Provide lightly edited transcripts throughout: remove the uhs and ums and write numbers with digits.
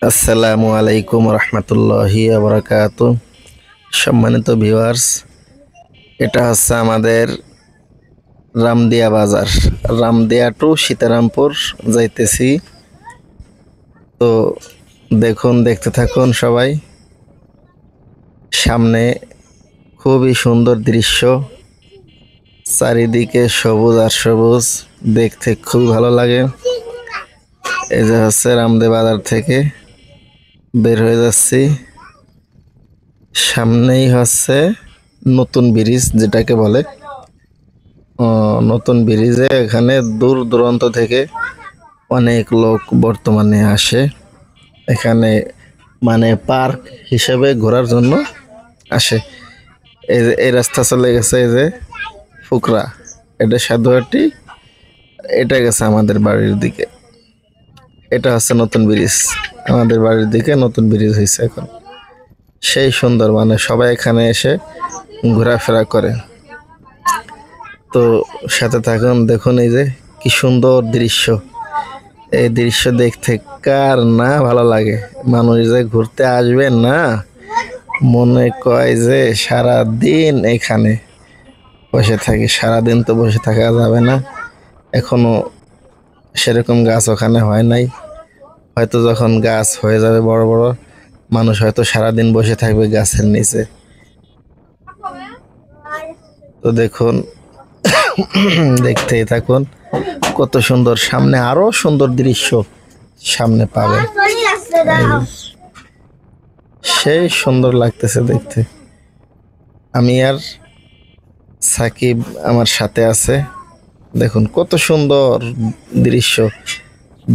আসসালামু আলাইকুম রহমতুল্লাহি বারাকাতু। সম্মানিত ভিউয়ার্স, এটা হচ্ছে আমাদের রামদিয়া বাজার। রামদিয়া টু সীতারামপুর যাইতেছি। তো দেখতে থাকুন সবাই। সামনে খুবই সুন্দর দৃশ্য, চারিদিকে সবুজ আর সবুজ, দেখতে খুবই ভালো লাগে। এই যে হচ্ছে রামদিয়া বাজার থেকে বের হয়ে যাচ্ছি। সামনেই হচ্ছে নতুন ব্রিজ, যেটাকে বলে নতুন ব্রিজে এখানে দূর দূরান্ত থেকে অনেক লোক বর্তমানে আসে এখানে, মানে পার্ক হিসেবে ঘোরার জন্য আসে। এই যে এই রাস্তা চলে গেছে, এই যে ফুকরা, এটা সাধুয়াটি, এটা গেছে আমাদের বাড়ির দিকে। এটা হচ্ছে নতুন ব্রিজ, আমাদের বাড়ির দিকে নতুন ব্রিজ হয়েছে এখন। সেই সুন্দর, মানে সবাই এখানে এসে ঘোরাফেরা করে। তো সাথে থাকুন, দেখুন এই যে কি সুন্দর দৃশ্য। এই দৃশ্য দেখতে কার না ভালো লাগে। মানুষ যে ঘুরতে আসবেন না, মনে কয় যে সারা দিন এখানে বসে থাকি। সারাদিন তো বসে থাকা যাবে না, এখনো সেরকম গাছ ওখানে হয় নাই। হয়তো যখন গাছ হয়ে যাবে বড় বড়, মানুষ হয়তো সারাদিন বসে থাকবে গাছের নিচে। তো দেখুন, দেখতেই থাকুন কত সুন্দর। সামনে আরো সুন্দর দৃশ্য সামনে পাবেন। সেই সুন্দর লাগতেছে দেখতে। আমি আর সাকিব আমার সাথে আছে। দেখুন কত সুন্দর দৃশ্য,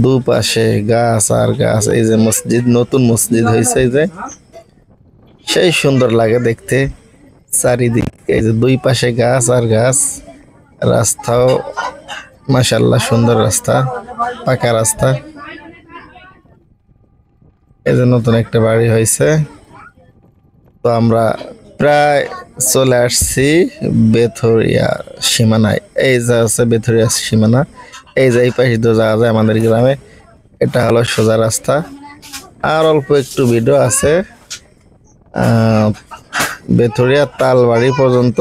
দুপাশে গাছ আর গাছ। এই যে মসজিদ, নতুন মসজিদ হয়েছে, এই যে সেই সুন্দর লাগে দেখতে। চারিদিকে এই যে দুই পাশে গাছ আর গাছ। রাস্তাও মাশাআল্লাহ সুন্দর রাস্তা, পাকা রাস্তা। এই যে নতুন একটা বাড়ি হয়েছে। তো আমরা প্রায় চলে আসছি বেথুরিয়া সীমানায়। এই যে আছে বেথুরিয়া সীমানা। এই যে এই পাশে তো যাওয়া যায় আমাদের গ্রামে। এটা হলো সোজা রাস্তা। আর অল্প একটু ভিডিও আছে বেথুরিয়া তালবাড়ি পর্যন্ত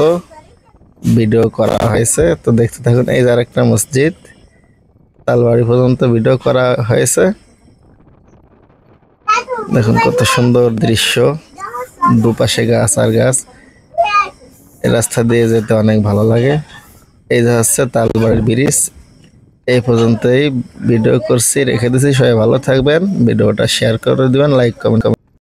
ভিডিও করা হয়েছে। তো দেখতে থাকুন। এই যে আরেকটা মসজিদ, তালবাড়ি পর্যন্ত ভিডিও করা হয়েছে। দেখুন কত সুন্দর দৃশ্য, দুপাশে গাছ আর গাছ। এই রাস্তা দিয়ে যেতে অনেক ভালো লাগে। এই যে হচ্ছে তালবাড়ির ব্রিজ। এই পর্যন্তই ভিডিও করছি, রেখে দিচ্ছি। সবাই ভালো থাকবেন, ভিডিওটা শেয়ার করে দিবেন, লাইক কমেন্ট